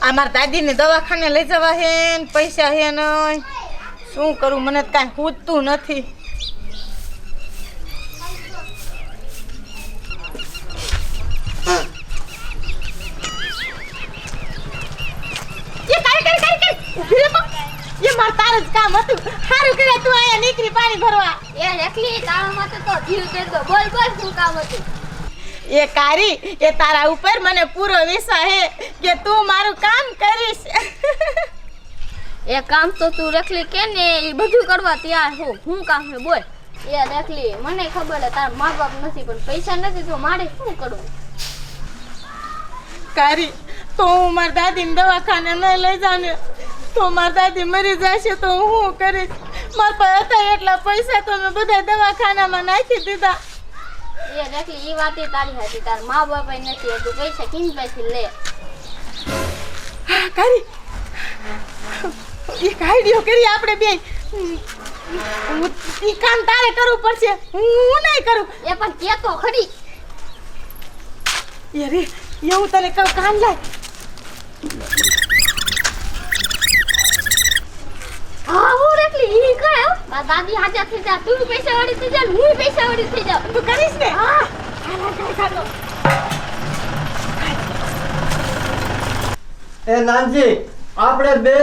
અમાર દાદીને દવાખાને લઈ જવા હે ને પૈસા હે નહીં શું કરું મને કાંઈ સૂઝતું નથી તાર જ કામ હતું સારું કરે તું અહીંયા નીકળી પાણી ભરવા એ રેખલી કામ હતું તો જીવ દે દો બોલ બોલ શું કામ હતું એ કારી એ તારા ઉપર મને પૂરો વિશ્વાસ હે કે તું મારું કામ કરીશ એ કામ તો તું રેખલી કે ને એ બધું કરવા તૈયાર હો હું કામ હે બોલ એ રેખલી મને ખબર હે તાર મા બાપ નથી પણ પૈસા નથી તો મારે શું કરવું કારી તો હું મારી દાદીને દવાખાને ન લઈ જાઉં ને તો મારી દાદી મરી જશે તો હું શું કરીશ મારા પાસે હતા એટલા પૈસા તો મેં બધા દવાખાનામાં નાખી દીધા એ રેખલી એ વાત તારી હતી તાર મા બાપ નથી તું પૈસા કિંગ પાસેથી લે કારી એક આઈડિયો કરી આપણે બે ઈ કામ તારે કરવું પડશે હું નહીં કરું એ પણ કે તો ખરી એ રે એવું તને કહું કામ લાય હા હું રેખલી ઈ કયો આ દાદી હાજર થઈ જા તું પૈસા વાળી થઈ જા હું પૈસા વાળી થઈ જાઉં તું કરીશ ને હા ચાલો એ નાનજી આપણે બે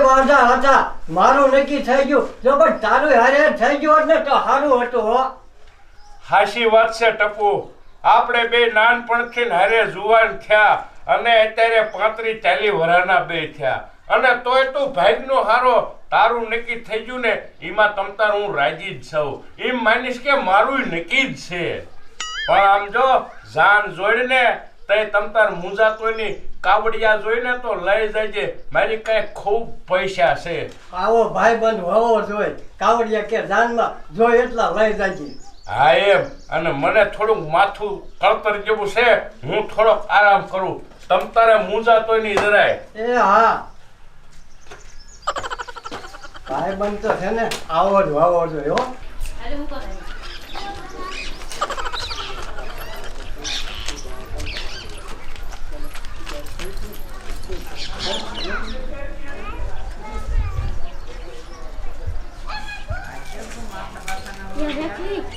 વાંઢા હતા મારું નક્કી થઈ ગયું જો પણ તારું હારે થઈ ગયું ને તો સારું હતું હો હાશી વાત છે ટપુ આપણે બે નાનપણથી હારે જુવાન થયા અને અત્યારે 35-40 વર્ષના બે થયા અને તોય તું ભાઈનો હારો તારું નક્કી થઈ ગયું ને એમાં તમતાર હું રાજી જ છું એમ માનીશ કે મારું નક્કી જ છે પણ આમ જો જાન જોઈને તે તમતાર મુંજાતોની કાવડિયા જોઈને તો લઈ જજે મારી કઈ ખૂબ પૈસા છે આવો ભાઈબંધ હોવો જોઈએ કાવડિયા કે જાનમાં જોઈ એટલા લઈ જાય હા એમ અને મને થોડુંક માથું કળતર જેવું છે હું થોડોક આરામ કરું તમતારે મુંજાતોય નહીં જરાય એ હા ભાઈબંધ તો છે ને આવો જ હોવો જોઈએ હો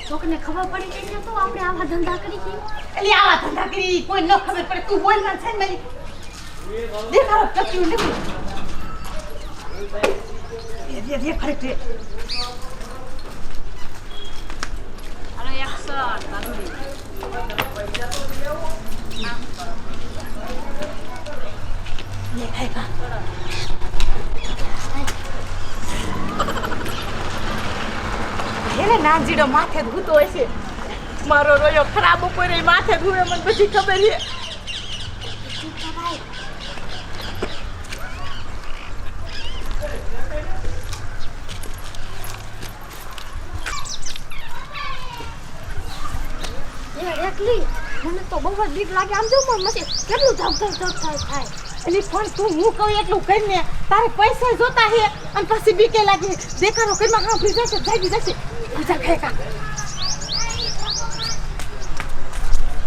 કોકને ખબર પડી ગઈ છે તો આપણે આવા ધંધા કરી છે એટલે આવા ધંધા કરી કોઈ ન ખબર પડે તું બોલ માં છે ને મારી દેખાડો કચ્યું ને ये फर्क है અરે 100 કાઢી ये खाएगा એને નાજીડો માથે ધૂતો હોય છે મારો રોયો ખરાબ ઉપર માથે ધૂવે મને બધી ખબર છે મને તો બહુ જ બીક લાગે આમ જો મને કેટલું ધક ધક ધક થાય એટલે પણ તું હું કહું એટલું કરીને તારે પૈસા જોતા હે અને પછી બીકે લાગે દેખાડો કઈમાં હા ભી જશે જાગી જશે ઉજા ખાયકા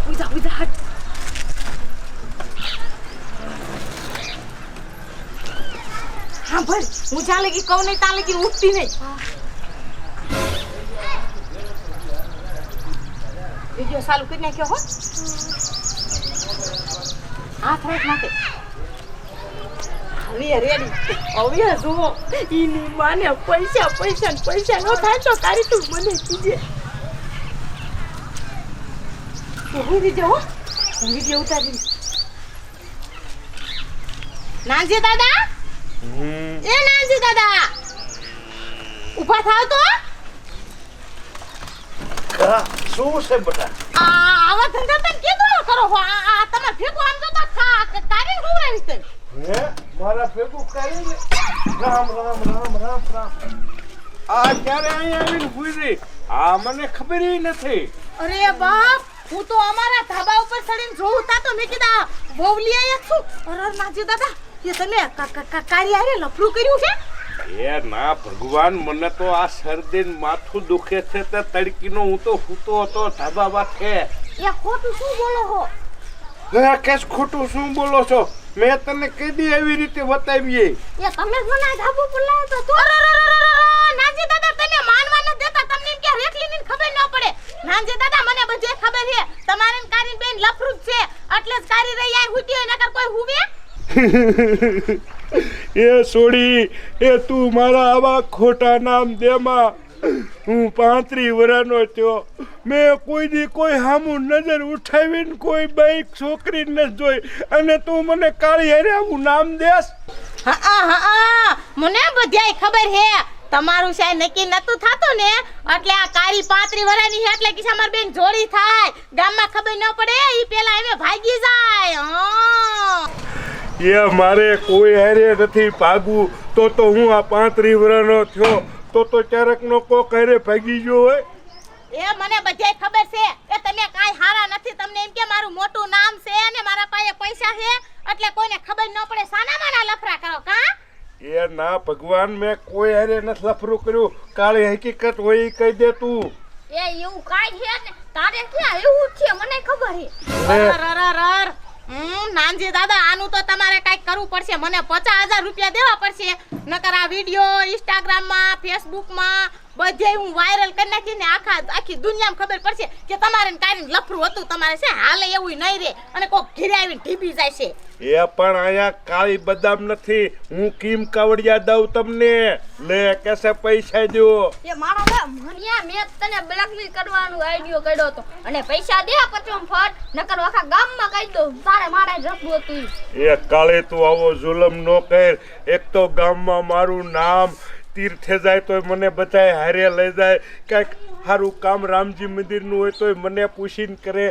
ઉજા હટ હા ભાઈ હું જ્યાં લગી કહું નહીં ત્યાં લગી ઉઠતી નહીં વિડિયો ચાલુ કરી નાખ્યો હો હાથ રાખ નાખે હવે રેડી હવે જુઓ ઈની માને પૈસા પૈસા પૈસા નો થાય તો તારી તું મને કીજે હું વિડિયો ઉતારી નાનજી દાદા એ નાનજી દાદા ઊભા થાવ તો શું છે બેટા આવા ધંધા તમે કેદો કરો હો આ તમે ભેગો આમ તો કારી હું રહી છે હે મારા ભેગું કરીને રામ રામ રામ રામ રામ આ ક્યારે અહીંયા આવીને ભૂઈ રહી આ મને ખબર નથી અરે બાપ હું તો અમારા ધાબા ઉપર ચડીને જોઉં તા તો મેં કીધા બોવલી આયા છું અરે નાજી દાદા એ તમે કારી આરે લફરું કર્યું છે એ ના ભગવાન મને તો આ શરદીન માથું દુખે છે તે તડકીનો હું તો સૂતો હતો ધાબા માથે એ ખોટું શું બોલો હો કેસ ખોટું શું બોલો છો મેં તને કીધી એવી રીતે બતાવીએ. એ તમે જ મને ધાબુ પર લાવો તો તું નાનજી દાદા તમે માનવા ન દેતા તમને એમ કે રેખલીની ખબર ન પડે. નાનજી દાદા મને બધે ખબર છે તમારે ને કારીન બેન લફરું જ છે એટલે જ કારી રહી આય હુતી હોય નકર કોઈ હુવે. એ છોડી એ તું મારા આવા ખોટા નામ દેમાં. હું 35 વર્ષનો થયો, મેં કોઈ દી કોઈ સામું નજર ઉઠાવીને કોઈ બાઈક છોકરી ન જોઈ અને તું મને કાળી હારે આવું નામ દેસ. હા મને બધાય ખબર હે તમારું શાય નક્કી નતું થાતું ને એટલે આ કારી 35 વર્ષની છે એટલે કે અમાર બેન જોડી થાય ગામમાં ખબર ન પડે ઈ પેલા એમે ભાગી જાય. એ મારે કોઈ હારે નથી ભાગવું તો હું આ 35 વર્ષનો થયો તો ક્યારેક નો કોક હારે ભાગી ગયો હોય. એ મને બધાય ખબર છે એ તમે કાઈ હારા નથી. તમને એમ કે મારું મોટું નામ છે અને મારા પાસે પૈસા છે એટલે કોઈને ખબર ન પડે. સાના માના લફરા કરો કા? એ ના ભગવાન, મેં કોઈ હારે નથી લફરું કર્યું. કાળી હકીકત હોય ઈ કહી દે તું. એ એવું કાઈ છે ને તારે ક્યાં એવું છે મને ખબર છે. રર નાનજી દાદા આનું તો તમારે કાઈ કરવું પડશે. મને 50,000 રૂપિયા દેવા પડશે નકર આ વિડિયો ઇન્સ્ટાગ્રામ માં ફેસબુક માં બધે હું વાયરલ કરી નાખીને આખી દુનિયામાં ખબર પડશે કે તમારે ને કારીને લફરું હતું. તમારે છે હાલે એવું નહીં રે અને કોક ઘરે આવીને ઢીબી જાય છે. એ પણ અહીંયા કાળી બદામ નથી. હું કિમ કાવડિયા દઉં તમને. લે કેસે પૈસા દો. એ મારો મનિયા મેં તને બ્લેકમેલ કરવાનો આઈડિયો કાઢ્યો હતો અને પૈસા દે પછી ફટ નકર આખા ગામમાં કહી દઉં તારે મારે જ રખવું હતું. એ કાળી તું આવો જુલમ નો કર. એક તો ગામમાં મારું નામ તીર્થે જાય તોય મને બધાય હારે લઈ જાય. કાંઈક સારું કામ રામજી મંદિરનું હોય તોય મને પૂછીને કરે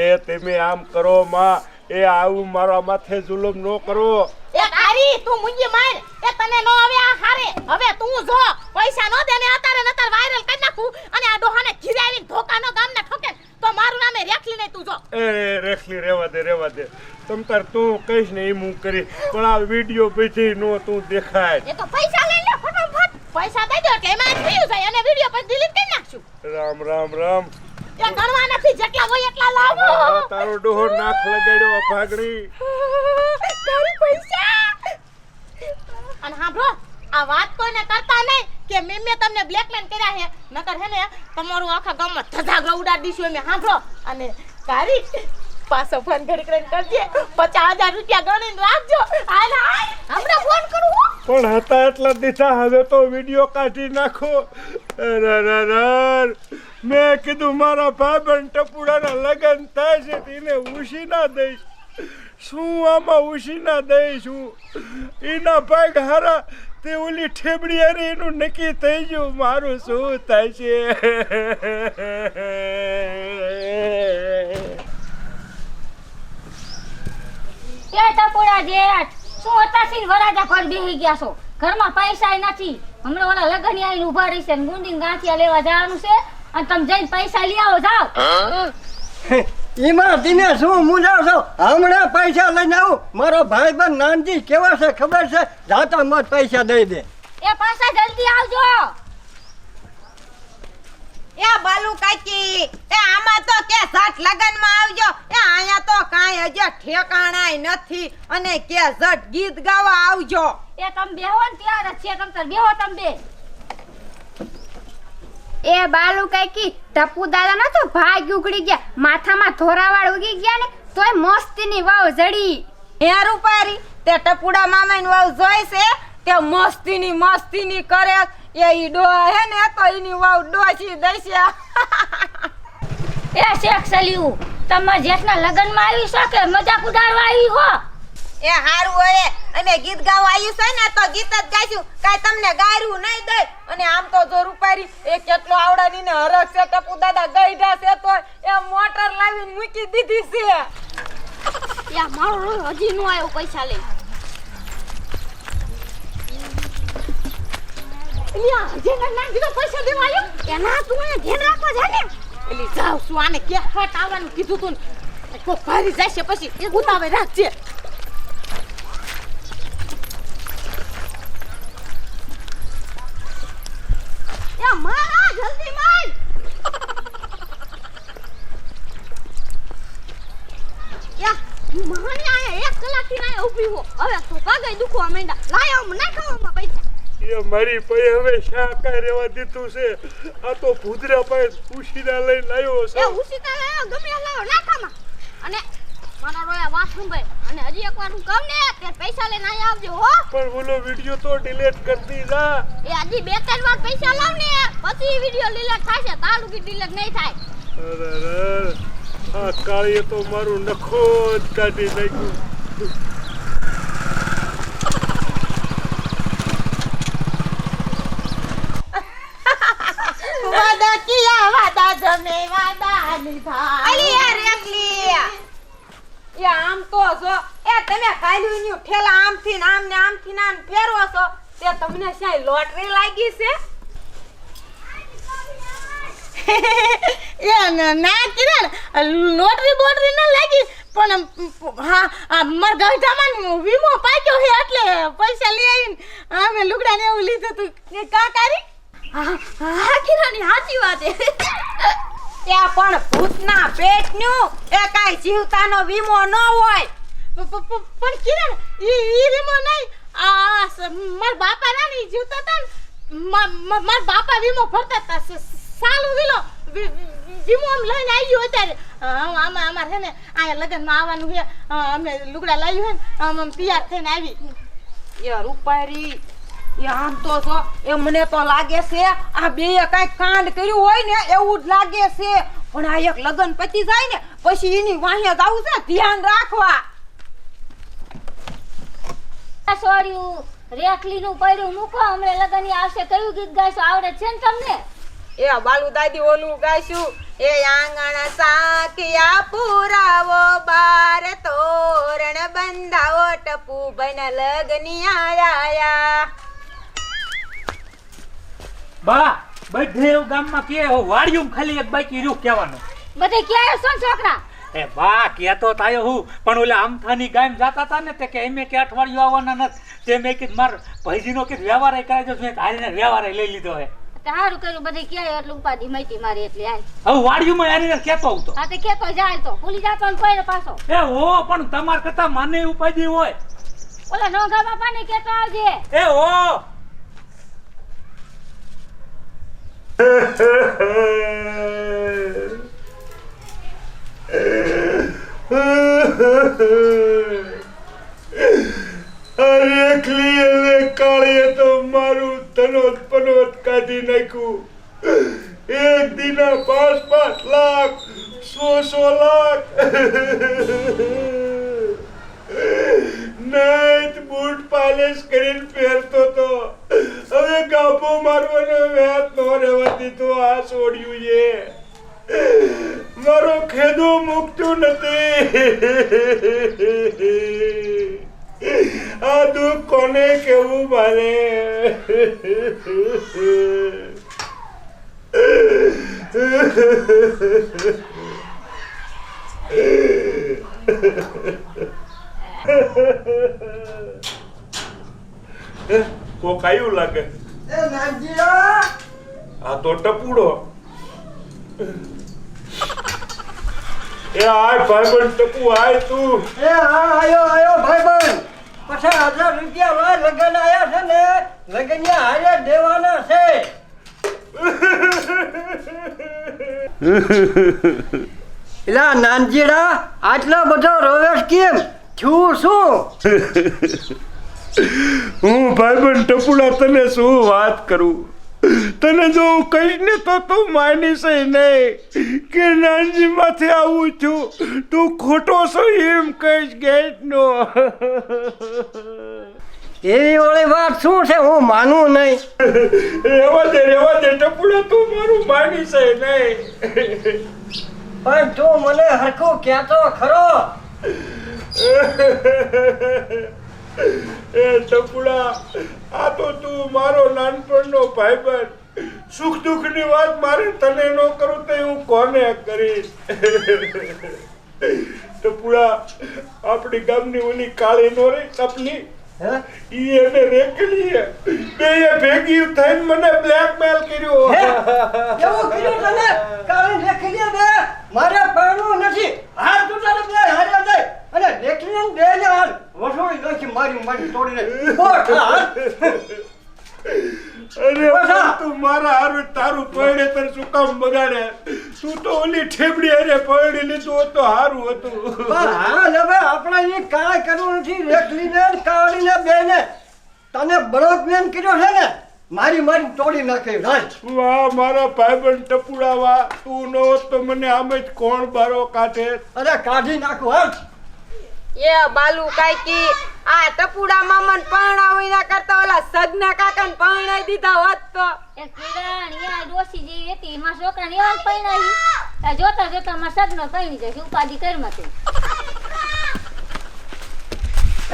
એ તમે આમ કરો માં. એ આવું મારા માથે જુલમ નો કરો. એ કારી તું મુંજી માર. એ તને નો આવે આ હારે. હવે તું જો પૈસા નો દે ને અતારે નતર વાયરલ કરી નાખું અને આ ડોહાને ઘીરે આવીને ધોકાનો ગામને ઠોકે તો મારું નામે રેખલી નહીં. તું જો એ રેખલી રેવા દે તમ તાર તું કહીશ ને એમ હું કરી પણ આ વિડીયો પછી નો તું દેખાય. એ તો પૈસા લઈ લે ફટાફટ. પૈસા દઈ દો એટલે એમાં થયું જાય અને વિડિયો પછી ડિલીટ કરી નાખશું. રામ એ ગણવા નથી જેટલા હોય એટલા લાવો. તારો ડોહો નાખ લગાડ્યો ભાગડી. તારી પૈસા અને હાંભળો આ વાત કોઈને કરતા નહીં કે મેં તમને બ્લેકમેલ કર્યા છે નકર હે ને તમારું આખા ગામમાં ધજાગરો ઉડાડી દીશું એમે. હાંભળો અને કારી પાછો ફોન કરીને કરજે. 50,000 રૂપિયા ગણીને રાખજો. હાલ હમણાં ફોન કરું. પણ હતા એટલા દીધા હવે તો વિડીયો કાઢી નાખો. મેં કીધું મારા ભાઈબંધ ટપુડાના લગ્ન થાય છે તેને ઉશીના દઈશ. શું આમાં ઉશીના દઈશું? એના ભાગ હારા તે ઓલી ઠેબડી હારે એનું નક્કી થઈ ગયું. મારું શું થાય છે? એ ટપુડા જેઠ શું હતાશી વરાજા પર બેહી ગયા છો? ઘરમાં પૈસા નથી. હમણાં ઓલા લગન આવીને ઉભા રહી છે ને ગુંડીને ગાંઠિયા લેવા જવાનું છે અને તમે જઈને પૈસા લઈ આવો જાઓ. એમાં તમે શું મુંજાવ છો? હમણાં પૈસા લઈને આવું. મારો ભાઈબંધ નાનજી કેવા છે ખબર છે? જાતા મત પૈસા દઈ દે. એ પાછા જલ્દી આવજો. એ બાલુ કાકી એ આમાં તો કે ઝટ લગનમાં આવજો. એ આયા તો કાંઈ હજી ઠેકાણાય નથી અને કે ઝટ ગીત ગાવા આવજો. એ તમે બેહો ને ત્યાં જ છે. તમે બેહો તમે બે. એ બાલુ કાકી ટપુ દાદા ના તો ભાગ ઉગડી ગયા. માથામાં ધોરાવાળ ઉગી ગયા ને તોય મસ્તીની વાવ જડી. હે રૂપારી તે ટપુડા મામાની વાવ જોઈ છે તે મસ્તીની કરે. એ ઈ ડોહા હે ને તો એની વાવ ડોસી દઈશે. એ શેખ સલીઉ તમાર જેઠના લગનમાં આવી છો કે મજાક ઉડાડવા આવી હો? એ હારું હોય અને ગીત ગાવા આવ્યું છે ને તો ગીત જ ગાઈશું. કાઈ તમને ગાયરું નહીં દે. અને આમ તો જો રૂપારી એ કેટલો આવડાની ને હરખ છે ટપુ દાદા ગઈઢા છે તો એ મોટર લાવીને મૂકી દીધી છે. યા મારો હજી નો આવ્યો પૈસા લે. એલિયા જેને ના દીધો પૈસા દેવા આવ્યો એના તું એ ધ્યાન રાખવા જા ને. એલી જાવ શું આને કે ફટ આવવાનું કીધું તું ને કોઈ ભારી જાય છે પછી ઉતાવે રાખજે. એ મારા જલ્દી માર. યા મહાની આયા એક કલાકથી ના ઊભી હો હવે તો કાગઈ દુખવા માંડ્યા લાયો ના ખાવામાં પૈસા એ મારી પાસે હવે શા કાંઈ રહેવા દીધું છે આ તો ભૂદરા પાસે ઉશીના લઈને લાવ્યો એ છે ઉસીતા લાયો ગમે લાયો ના ખામાં અને મારો રોયા વાત સંભાળ અને હજી એકવાર હું કહું ને કે પૈસા લઈને અહીંયા આવજો હો પણ બોલો વિડિયો તો ડિલીટ કરતી જા એ હજી 2-3 વાર પૈસા લાવ ને પછી વિડિયો ડિલીટ થશે તાલુકી ડિલીટ નહીં થાય અરે આ કાળીએ તો મારું નખો જ કાઢી નાખ્યું વાદા કિયા વાદા જમે વાદા નિભા અલી યાર એકલી એ આમ તો જો એ તમે ખાલી ન્યુ ઠેલા આમથી ને આમથી ને આમ ફેરવો છો તે તમને શાય લોટરી લાગી છે એ ના કિરણ લોટરી બોટરી ના લાગી પણ હા માર ગઢામાં વીમો પાક્યો છે એટલે પૈસા લઈ આવીને અમે લુગડા ને એવું લીધું તું કે કા કરી હા કિરાની સાચી વાત છે ત્યાં પણ ભૂતના પેટનું એ કાઈ જીવતાનો વીમો ન હોય પણ કિરણ ઈ વીમો નહીં આ માર બાપા ના ની જીવતા હતા ને માર બાપા વીમો ભરતા હતા સાલું વીમો આમ લઈને આવ્યો અત્યારે આમાં અમારે છે ને આ લગનમાં આવવાનું છે અમે લુગડા લાવ્યું છે ને આમ તૈયાર થઈને આવી એ રૂપારી એ આમ તો જો એ મને તો લાગે છે આ બેય કાઈ કાંડ કર્યું હોય ને એવું જ લાગે છે પણ આ એક લગન પતી જાય ને પછી એની વાહે જાવું છે ધ્યાન રાખવા સોર્યું રેખલીનું પડ્યું મૂકો હમણે લગની આવશે કયું ગીત ગાઈશું આવડે છે ને તમને એ બાલુ દાદી ઓલું ગાઈશું એ આંગણ સાકિયા પુરાવો બાર તોરણ બંધાવો ટપુ બન લગની આયા બા બધે ગામમાં કે વાડિયું ખાલી એક બાકી રહ્યું કહેવાનું બધે ક્યાં છો ને છોકરા એ બા કહેતો તાયો હું પણ ઓલા આમથાની ગામ જાતા હતા ને તે કે એમે કે અઠવાડિયું આવવાના નથી તે મેં કીધું માર ભાઈજીનો કે વ્યવહાર કરાય જો મેં હારીને વ્યવહાર લઈ લીધો હે સારું કર્યું બધે ક્યાં એટલું ઉપાધિ માટી મારી એટલે આય હવે વાડિયુંમાં હારીને કહેતો હું તો હા તે કેતો જાય તો ભૂલી જાતો ને કોઈ પાછો એ હો પણ તમાર કરતા માને ઉપાધિ હોય ઓલા નોંઘા બાપાને કેતો આવજે એ હો રેખલી અને કાળીએ તો મારું તનોત પનોત કાઢી નાખ્યું એક દીના 5-5 લાખ 100 લાખ નાઈટ બૂટ પાલિશ કરીને પહેરતો તો હવે ગાભો મારવાનો વ્યાત નો રહેવા દીધો આ છોડ્યું છે મારો ખેદો મૂકતું નથી આ દુઃખ કોને કેવું મારે કોક આયું લાગે એ નાનજીયા આ તો ટપુડો એ આય ભાઈબંધ ટપુ આય તું એ હા આયો ભાઈબંધ 50,000 રૂપિયા માં લગન આયા છે ને લગનિયા હારે દેવાના છે એલા નાનજીડા આટલો બધો રોવેશ કેમ છું શું હું ભાઈબંધ ટપુડા તને શું વાત કરું તને જો હું કહીશ ને તો તું માનીશ નહીં કે નાનજી માથે આવું છું તું ખોટો છો એમ કહીશ ગેટ નો એવી ઓળી વાત શું છે હું માનું નહીં રેવા દે ટપુડા તું મારું માનીશ નહીં પણ તું મને હરખું કહેતો ખરો એ ટપુડા આ તો તું મારો નાનપણનો ભાઈબંધ સુખ દુઃખની વાત મારે તને ન કરું તો હું કોને કરીશ ટપુડા આપણી ગામની ઓલી કાળી નો રે તપલી ઈ એને રેકલી બેય ભેગી થઈને મને બ્લેકમેલ કર્યો કેવું કીધું તને કાળી રેખલી દે મારે પરણવું નથી હાર તું તારે બે હારે જાય અને દેખીને બે ને હાલ વસોડી નાખી મારી તોડીને બોટ હાલ. અરે પણ તું મારા હારું તારું પૈડે તર શું કામ બગાડે? તું તો ઓલી ઠેબડી અરે પૈડી લીધું હોત તો હારું હતું. પણ હાલ હવે આપણે એ કાંઈ કરવું નથી. રેખલીને ને કાળીને બેને તને બળદમેન કર્યો છે ને મારી તોડી નાખી. વાહ મારા ભાઈબંધ ટપુડા વાહ, તું ન હોત તો મને આમે જ કોણ બારો કાઢે? અરે કાઢી નાખો હાલ. એ બાલુ કાકી આ ટપુડા મામાને પરણાવીના કરતા ઓલા સગના કાકાને પરણાઈ દીધા હોત તો. એ કિરણ યા ડોસી જેવી હતી મારા છોકરાને એવા જ પરણાવી. આ જોતા જોતા મારા સગનો પરણી જશે ઉપાધિ કરમાં તે.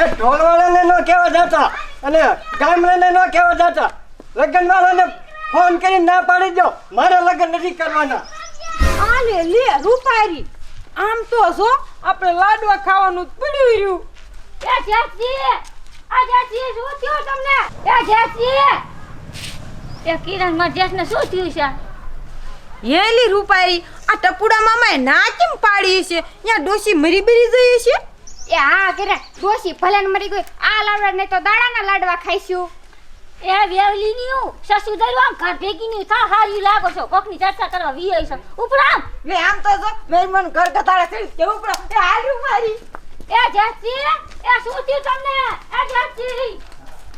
એ ઢોલવાળાને ન કહેવા જતા અને ગામડાને ન કહેવા જતા. લગ્નવાળાને ફોન કરીને ના પાડી દો, મારે લગ્ન નથી કરવાના. આ લે રૂપારી આમ તો જો આપણે લાડવા ખાવાનું જ પડ્યું રહ્યું. એ જેસી આ જેસી શું થયું તમને? એ જેસી એ કિરણ મારા જેસને શું થયું છે? હેલી રૂપારી આ ટપુડા મામાએ ના કેમ પાડી છે? યા ડોશી મરી બરી જઈ છે. એ હા કિરણ ડોશી ભલે ને મરી ગઈ આ લાડવા નહીં તો દાડાના લાડવા ખાઈશું. એ વેવલી ની સસુ દરવા ઘર ભેગી ની થા હારી લાગો છો કોકની ચર્ચા કરવા વી આઈ છે ઉપરામ લે આમ તો જો મહેમાન ઘર કતારે થઈ કે ઉપર એ હાલ રૂપારી. એ જેસી એ શું થયું તમને? એ જેસી